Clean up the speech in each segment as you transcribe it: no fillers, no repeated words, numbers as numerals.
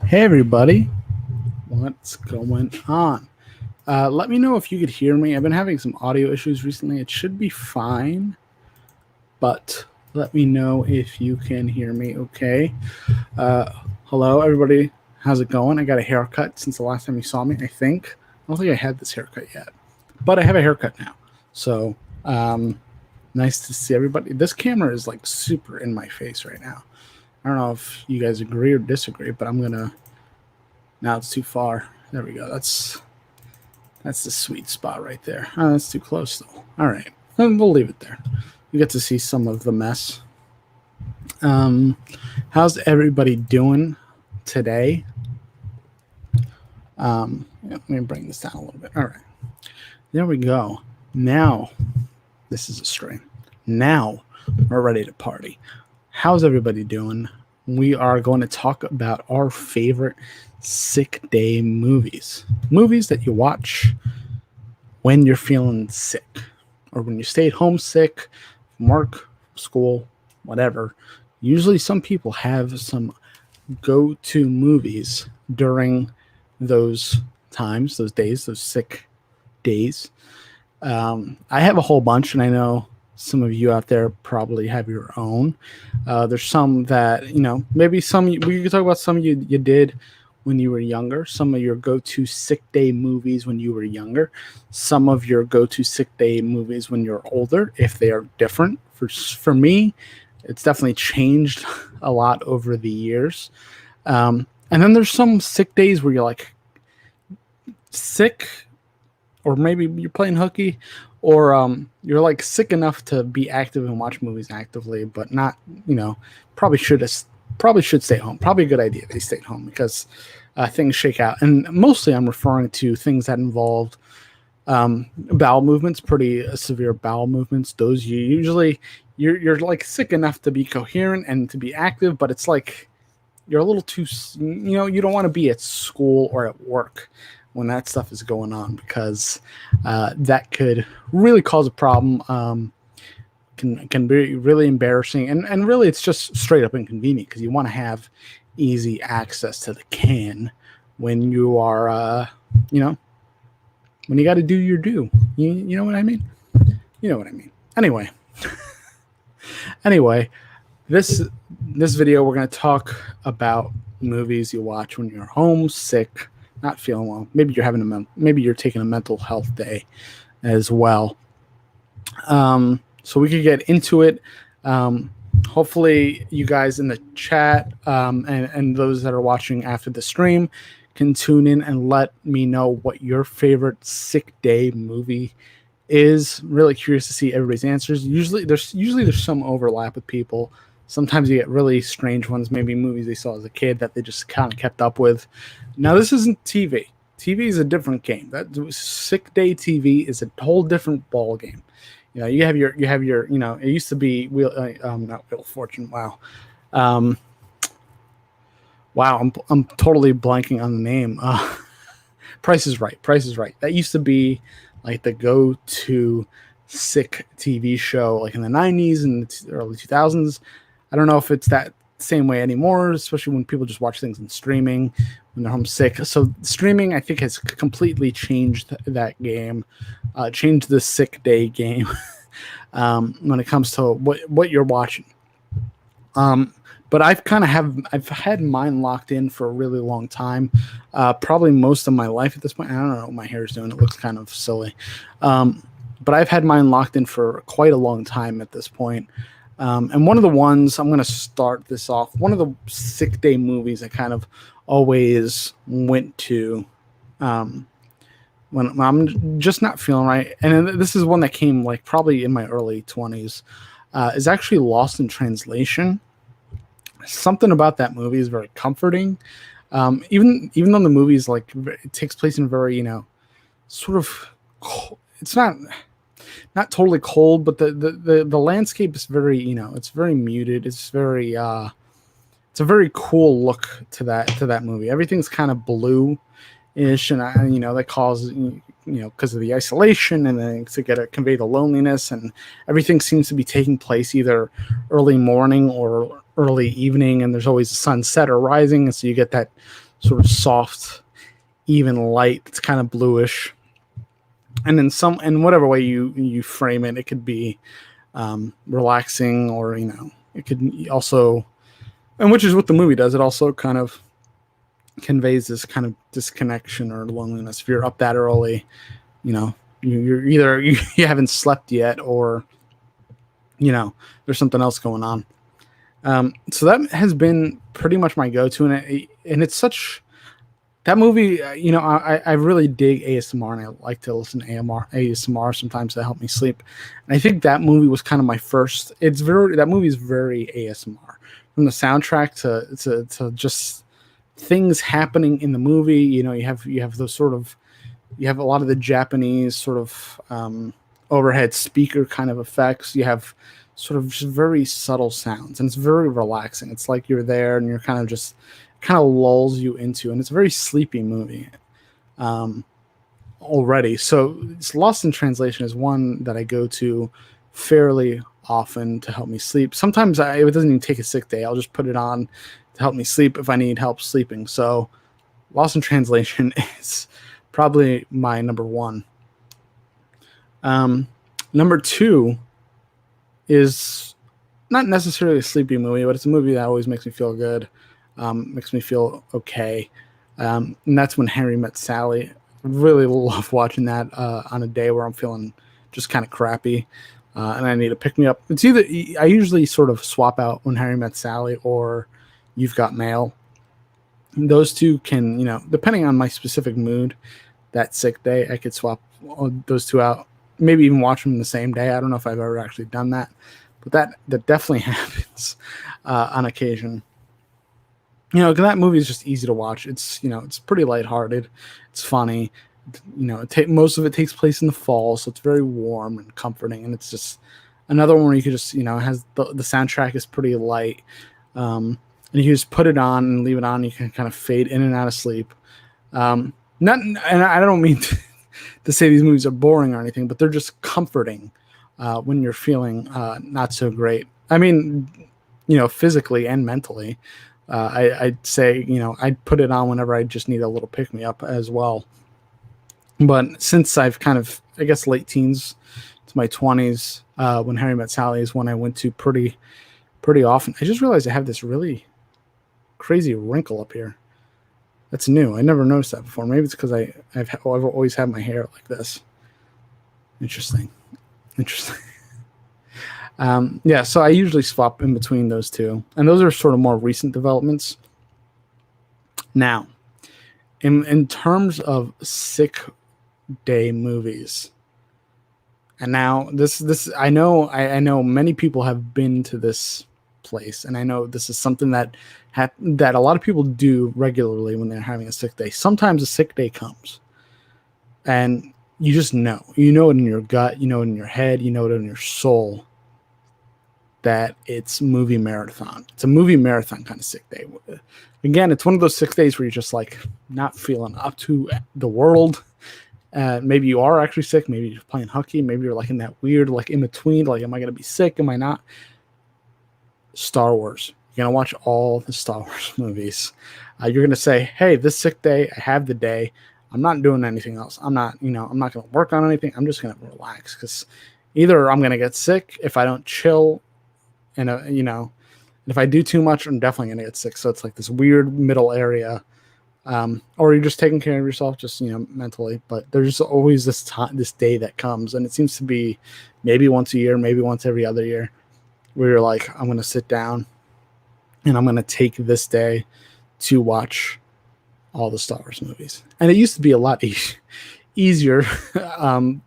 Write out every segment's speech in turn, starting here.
Hey everybody, what's going on? Let me know if you could hear me. I've been having some audio issues recently. It should be fine, but let me know if you can hear me okay. Uh, Hello everybody, how's it going? I got a haircut since the last time you saw me, I think. I don't think I had this haircut yet, but I have a haircut now. So, nice to see everybody. This camera is like super in my face right now. I don't know if you guys agree or disagree, but I'm gonna. Now it's too far. There we go. That's the sweet spot right there. Oh, that's too close though. All right, we'll leave it there. You get to see some of the mess. How's everybody doing today? Let me bring this down a little bit. All right, there we go. Now, this is a stream. Now we're ready to party. How's everybody doing? We are going to talk about our favorite sick day movies. Movies that you watch when you're feeling sick or when you stayed home sick from work, school, whatever. Usually some people have some go-to movies during those times, those days, those sick days. I have a whole bunch, and I know some of you out there probably have your own. There's some that, maybe we could talk about some you did when you were younger, some of your go-to sick day movies when you were younger, some of your go-to sick day movies when you're older, if they are different. For me, it's definitely changed a lot over the years. And then there's some sick days where you're like sick, or maybe you're playing hooky, or you're like sick enough to be active and watch movies actively, but not, probably should stay home. Probably a good idea they stayed home because things shake out. And mostly I'm referring to things that involved bowel movements, pretty severe bowel movements. Those you're like sick enough to be coherent and to be active, but it's like you're a little too, you don't want to be at school or at work when that stuff is going on, because that could really cause a problem. Can be really embarrassing, and really it's just straight up inconvenient, because you want to have easy access to the can when you are, when you got to do your due. You know what I mean? You know what I mean. Anyway, this video we're going to talk about movies you watch when you're home sick, not feeling well. Maybe you're taking a mental health day as well. So we could get into it. Hopefully you guys in the chat and those that are watching after the stream can tune in and let me know what your favorite sick day movie is. Really curious to see everybody's answers. Usually there's some overlap with people. Sometimes you get really strange ones, maybe movies they saw as a kid that they just kind of kept up with. Now, this isn't TV. TV is a different game. That sick day TV is a whole different ball game. You have your, it used to be not Wheel of Fortune. Wow. I'm totally blanking on the name. Price is Right. That used to be like the go-to sick TV show, like in the 90s and the early 2000s. I don't know if it's that same way anymore, especially when people just watch things in streaming when they're homesick. So streaming, I think, has completely changed that game, changed the sick day game when it comes to what you're watching. But I've had mine locked in for a really long time, probably most of my life at this point. I don't know what my hair is doing. It looks kind of silly. But I've had mine locked in for quite a long time at this point. And one of the ones, I'm going to start this off, one of the sick day movies I kind of always went to when I'm just not feeling right, and this is one that came like probably in my early 20s, is actually Lost in Translation. Something about that movie is very comforting. Even though the movie is like, it takes place in a very, sort of, it's not totally cold, but the landscape is very, it's very muted. It's very it's a very cool look to that movie. Everything's kind of blue-ish, and that causes, because of the isolation, and then to convey the loneliness, and everything seems to be taking place either early morning or early evening, and there's always a sunset or rising, and so you get that sort of soft, even light. It's kind of bluish. And in whatever way you frame it, it could be relaxing, or it could also, and which is what the movie does. It also kind of conveys this kind of disconnection or loneliness. If you're up that early, you're either you haven't slept yet, or there's something else going on. So that has been pretty much my go-to, and it's such. That movie, I really dig ASMR, and I like to listen to ASMR sometimes to help me sleep. And I think that movie was kind of my first. That movie is very ASMR, from the soundtrack to just things happening in the movie. You have those sort of, you have a lot of the Japanese sort of overhead speaker kind of effects. You have sort of just very subtle sounds, and it's very relaxing. It's like you're there, and you're kind of lulls you into, and it's a very sleepy movie already. So it's Lost in Translation is one that I go to fairly often to help me sleep. Sometimes it doesn't even take a sick day. I'll just put it on to help me sleep if I need help sleeping. So Lost in Translation is probably my number one. Number two is not necessarily a sleepy movie, but it's a movie that always makes me feel good. Makes me feel okay. And that's When Harry Met Sally. I really love watching that on a day where I'm feeling just kind of crappy and I need to pick me up. It's either, I usually sort of swap out When Harry Met Sally or You've Got Mail. Those two can, depending on my specific mood, that sick day, I could swap those two out. Maybe even watch them the same day. I don't know if I've ever actually done that, but that definitely happens on occasion. That movie is just easy to watch. It's it's pretty lighthearted. It's funny. Most of it takes place in the fall, so it's very warm and comforting. And it's just another one where you could just has the soundtrack is pretty light, and you can just put it on and leave it on. You can kind of fade in and out of sleep. And I don't mean to say these movies are boring or anything, but they're just comforting when you're feeling not so great. I mean, physically and mentally. I'd say, I'd put it on whenever I just need a little pick me up as well. But since I've kind of, I guess, late teens to my 20s, When Harry Met Sally is one I went to pretty often. I just realized I have this really crazy wrinkle up here. That's new. I never noticed that before. Maybe it's because I've always had my hair like this. Interesting. Yeah, so I usually swap in between those two, and those are sort of more recent developments. Now, in terms of sick day movies, and now this I know many people have been to this place, and I know this is something that a lot of people do regularly when they're having a sick day. Sometimes a sick day comes, and you just know it in your gut, it in your head, it in your soul, that it's movie marathon. It's a movie marathon kind of sick day. Again, it's one of those 6 days where you're just like not feeling up to the world. Maybe you are actually sick. Maybe you're playing hooky. Maybe you're like in that weird, like in between, like, am I going to be sick? Am I not? Star Wars. You're going to watch all the Star Wars movies. You're going to say, hey, this sick day, I have the day. I'm not doing anything else. I'm not going to work on anything. I'm just going to relax, because either I'm going to get sick if I don't chill. And, if I do too much, I'm definitely going to get sick. So it's like this weird middle area. Or you're just taking care of yourself, just, mentally. But there's always this day that comes. And it seems to be maybe once a year, maybe once every other year, where you're like, I'm going to sit down and I'm going to take this day to watch all the Star Wars movies. And it used to be a lot easier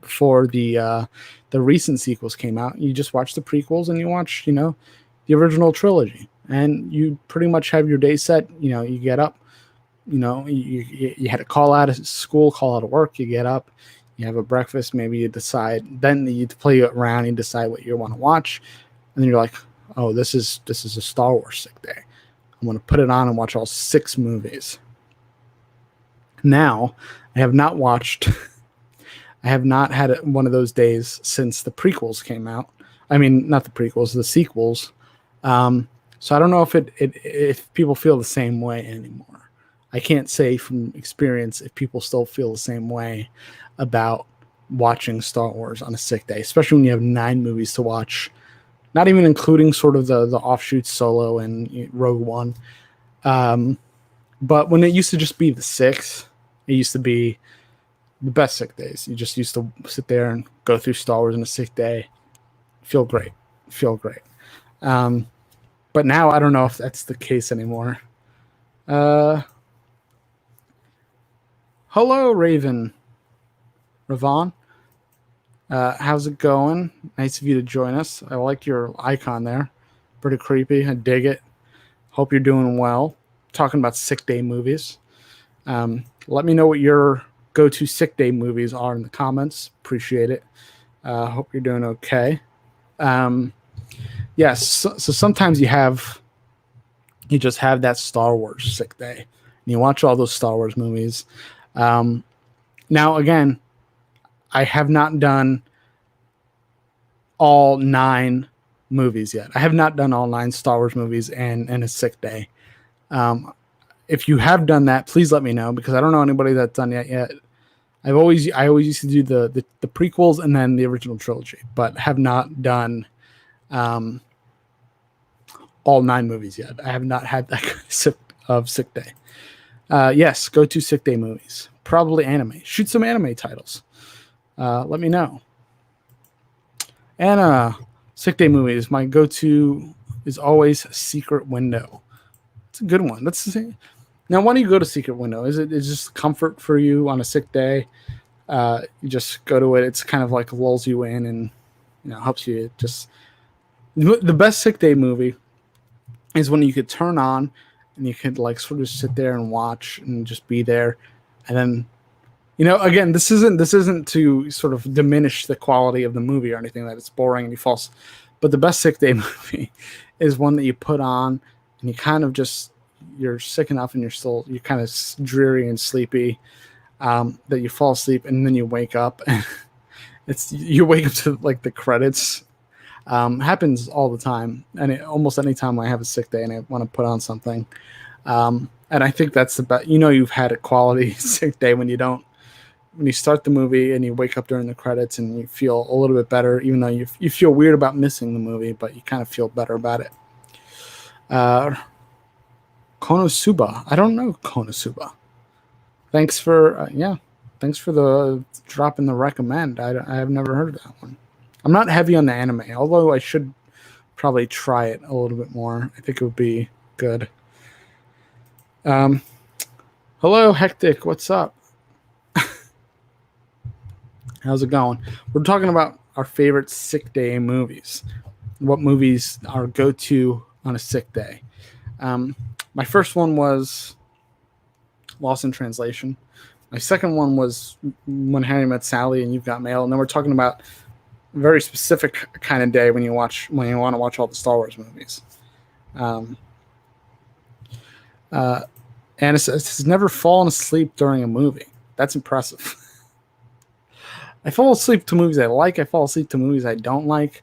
before the recent sequels came out. You just watch the prequels and you watch, the original trilogy, and you pretty much have your day set. You get up, you had a call out of school, call out of work, you get up, you have a breakfast, maybe you decide, then you play it around, you decide what you want to watch, and then you're like, oh, this is a Star Wars sick day. I'm going to put it on and watch all 6 movies. Now, I have not had one of those days since the prequels came out. I mean, not the prequels, the sequels. So I don't know if people feel the same way anymore. I can't say from experience if people still feel the same way about watching Star Wars on a sick day, especially when you have 9 movies to watch, not even including sort of the offshoots, Solo and Rogue One. But when it used to just be the 6th, it used to be the best sick days. You just used to sit there and go through Star Wars in a sick day. Feel great. But now I don't know if that's the case anymore. Hello, Raven. Ravon. How's it going? Nice of you to join us. I like your icon there. Pretty creepy. I dig it. Hope you're doing well. Talking about sick day movies. Let me know what your go-to sick day movies are in the comments. Appreciate it. Hope you're doing okay. Yes, so sometimes you just have that Star Wars sick day. And you watch all those Star Wars movies. Now, again, I have not done all 9 movies yet. I have not done all 9 Star Wars movies in a sick day. If you have done that, please let me know, because I don't know anybody that's done that yet. I always used to do the prequels and then the original trilogy, but have not done all 9 movies yet. I have not had that kind of sick day. Yes, go to sick day movies. Probably anime. Shoot some anime titles. Let me know. Anna, sick day movies. My go-to is always Secret Window. It's a good one. Now, why do you go to Secret Window? Is just comfort for you on a sick day? You just go to it. It's kind of like lulls you in and helps you. The best sick day movie is when you could turn on and you could like sort of sit there and watch and just be there. And then, again, this isn't to sort of diminish the quality of the movie or anything, that it's boring and you fall. But the best sick day movie is one that you put on and you kind of you're sick enough and you're kind of dreary and sleepy that you fall asleep and then you wake up and you wake up to like the credits. Happens all the time, and almost any time I have a sick day and I want to put on something. And I think that's the best. You've had a quality sick day when you start the movie and you wake up during the credits and you feel a little bit better, even though you feel weird about missing the movie, but you kind of feel better about it. Konosuba. I don't know Konosuba. Thanks for the drop in the recommend. I have never heard of that one. I'm not heavy on the anime, although I should probably try it a little bit more. I think it would be good. Hello, Hectic. What's up? How's it going? We're talking about our favorite sick day movies. What movies are go-to on a sick day? My first one was Lost in Translation. My second one was When Harry Met Sally and You've Got Mail. And then we're talking about a very specific kind of day when you want to watch all the Star Wars movies. Anastasia has never fallen asleep during a movie. That's impressive. I fall asleep to movies I like. I fall asleep to movies I don't like.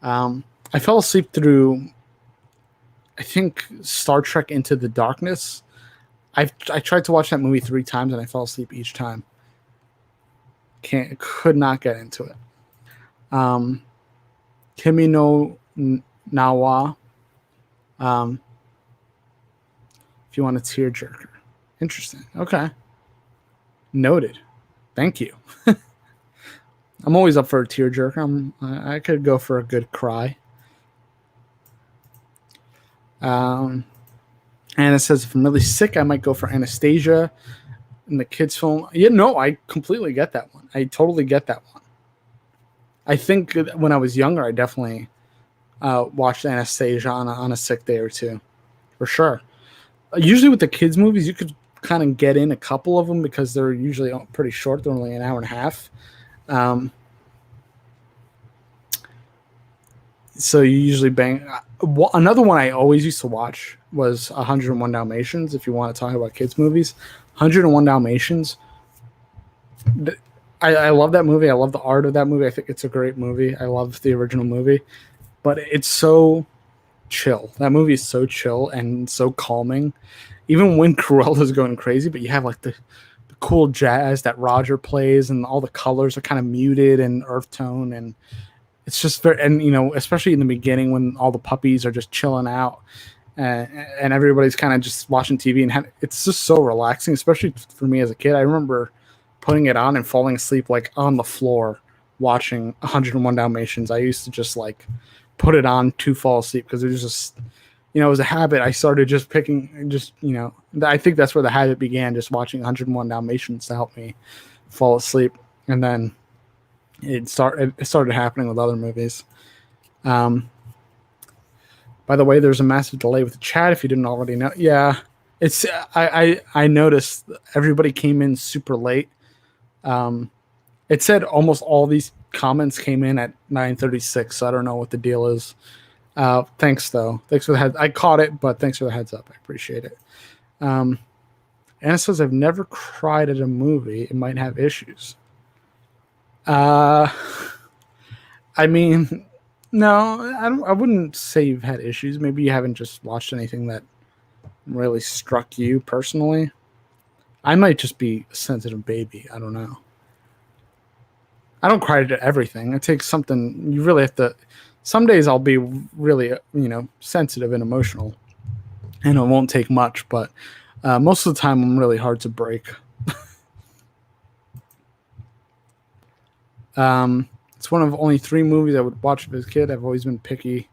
I fell asleep through, I think, Star Trek Into the Darkness. I tried to watch that movie 3 times and I fell asleep each time. Could not get into it. Kimi no Nawa. If you want a tearjerker. Interesting. Okay. Noted. Thank you. I'm always up for a tearjerker. I could go for a good cry. And it says, if I'm really sick, I might go for Anastasia in the kids' film. Yeah, no, I completely get that one. I totally get that one. I think when I was younger, I definitely watched Anastasia on a sick day or two, for sure. Usually with the kids' movies, you could kind of get in a couple of them because they're usually pretty short. They're only an hour and a half. So you usually bang. Another one I always used to watch was 101 Dalmatians, if you want to talk about kids' movies. 101 Dalmatians. I love that movie. I love the art of that movie. I think it's a great movie. I love the original movie. But it's so chill. That movie is so chill and so calming. Even when Cruella's going crazy, but you have like the cool jazz that Roger plays, and all the colors are kind of muted and earth tone, and it's just very, and especially in the beginning when all the puppies are just chilling out, and everybody's kind of just watching TV, and it's just so relaxing, especially for me as a kid. I remember putting it on and falling asleep like on the floor watching 101 Dalmatians. I used to just like put it on to fall asleep because it was just, it was a habit. I started just picking, I think that's where the habit began, just watching 101 Dalmatians to help me fall asleep. And then it started happening with other movies. By the way, there's a massive delay with the chat if you didn't already know. Yeah, it's I noticed everybody came in super late. It said almost all these comments came in at 9:36, so I don't know what the deal is. Thanks though. Thanks for the heads. I caught it, but thanks for the heads up. I appreciate it. Anna says, I've never cried at a movie. It might have issues. I mean, no, I wouldn't say you've had issues. Maybe you haven't just watched anything that really struck you personally. I might just be a sensitive baby. I don't know. I don't cry at everything. It takes something. You really have to. Some days I'll be really, sensitive and emotional, and it won't take much. But most of the time, I'm really hard to break. It's one of only 3 movies I would watch as a kid. I've always been picky.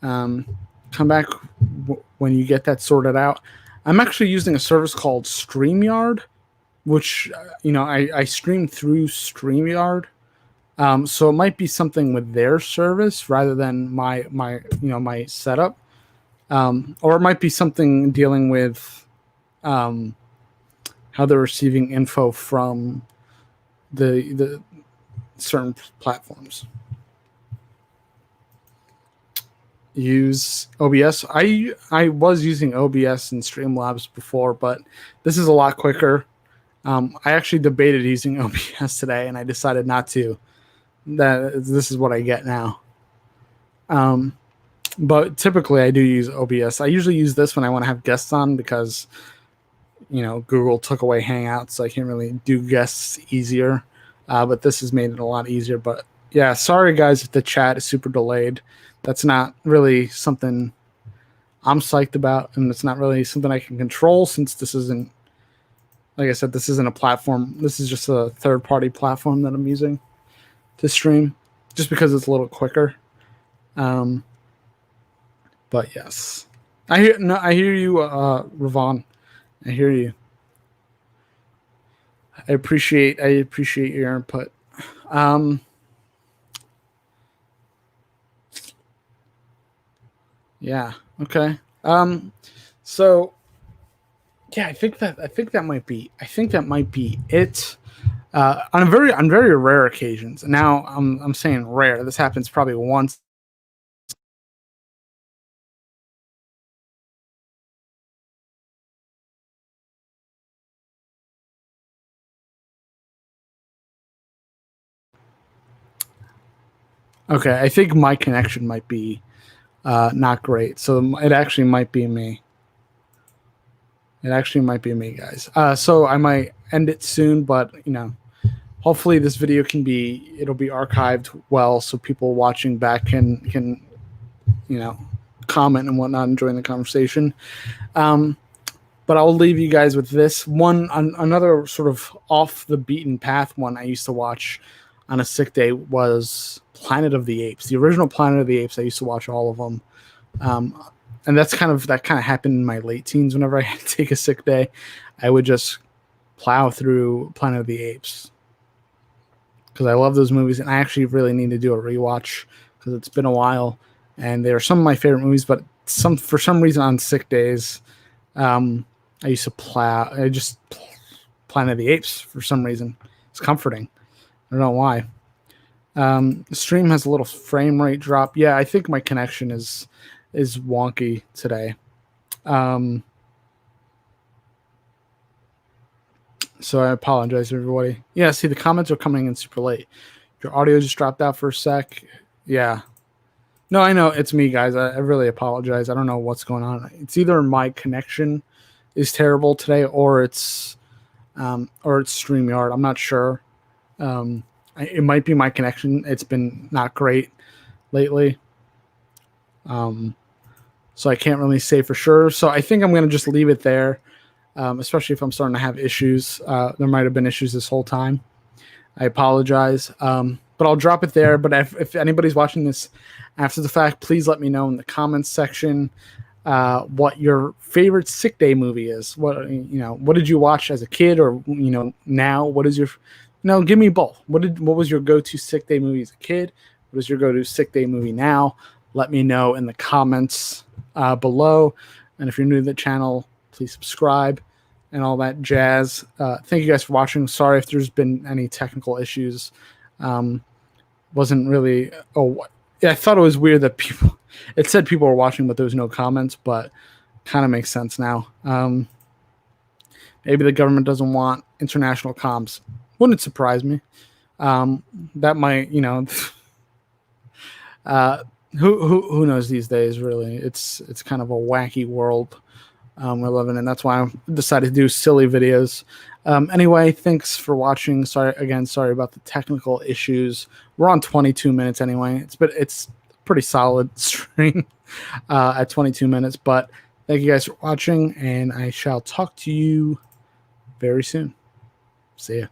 Come back when you get that sorted out. I'm actually using a service called StreamYard, which I stream through StreamYard. So it might be something with their service rather than my setup, or it might be something dealing with how they're receiving info from the certain platforms. Use OBS. I was using OBS and Streamlabs before, but this is a lot quicker. I actually debated using OBS today, and I decided not to. This is what I get now. But typically I do use OBS. I usually use this when I want to have guests on because, Google took away Hangouts, so I can't really do guests easier. But this has made it a lot easier. But yeah, sorry guys if the chat is super delayed. That's not really something I'm psyched about, and it's not really something I can control since this isn't, like I said, this isn't a platform. This is just a third-party platform that I'm using to stream, just because it's a little quicker. But yes, I hear you, Ravon. I hear you. I appreciate your input. Yeah. Okay. So yeah, I think that might be it. On very rare occasions. Now I'm saying rare. This happens probably once. Okay, I think my connection might be not great. So it actually might be me. Guys. So I might end it soon, but hopefully this video it'll be archived well, so people watching back can comment and whatnot and join the conversation. But I'll leave you guys with this one. Another sort of off the beaten path one I used to watch on a sick day was Planet of the Apes. The original Planet of the Apes. I used to watch all of them. And that kind of happened in my late teens. Whenever I had to take a sick day, I would just plow through Planet of the Apes because I love those movies, and I actually really need to do a rewatch because it's been a while, and they're some of my favorite movies. But for some reason on sick days, I used to Planet of the Apes for some reason. It's comforting. I don't know why. The stream has a little frame rate drop. Yeah, I think my connection is wonky today. So I apologize, everybody. Yeah, see, the comments are coming in super late. Your audio just dropped out for a sec. Yeah. No, I know it's me, guys. I really apologize. I don't know what's going on. It's either my connection is terrible today, or it's StreamYard. I'm not sure. It might be my connection. It's been not great lately. So I can't really say for sure. So I think I'm going to just leave it there, especially if I'm starting to have issues. There might have been issues this whole time. I apologize. But I'll drop it there. But if anybody's watching this after the fact, please let me know in the comments section what your favorite sick day movie is. What did you watch as a kid, or now? What is your give me both. What was your go-to sick day movie as a kid? What is your go-to sick day movie now? Let me know in the comments below. And if you're new to the channel, please subscribe and all that jazz. Thank you guys for watching. Sorry if there's been any technical issues. Wasn't really. I thought it was weird that it said people were watching, but there was no comments, but kind of makes sense now. Maybe the government doesn't want international comms. Wouldn't surprise me. That might, who knows these days, really. It's kind of a wacky world we're living in. That's why I decided to do silly videos. Anyway, thanks for watching. Sorry about the technical issues. We're on 22 minutes anyway. It's pretty solid stream at 22 minutes. But thank you guys for watching, and I shall talk to you very soon. See ya.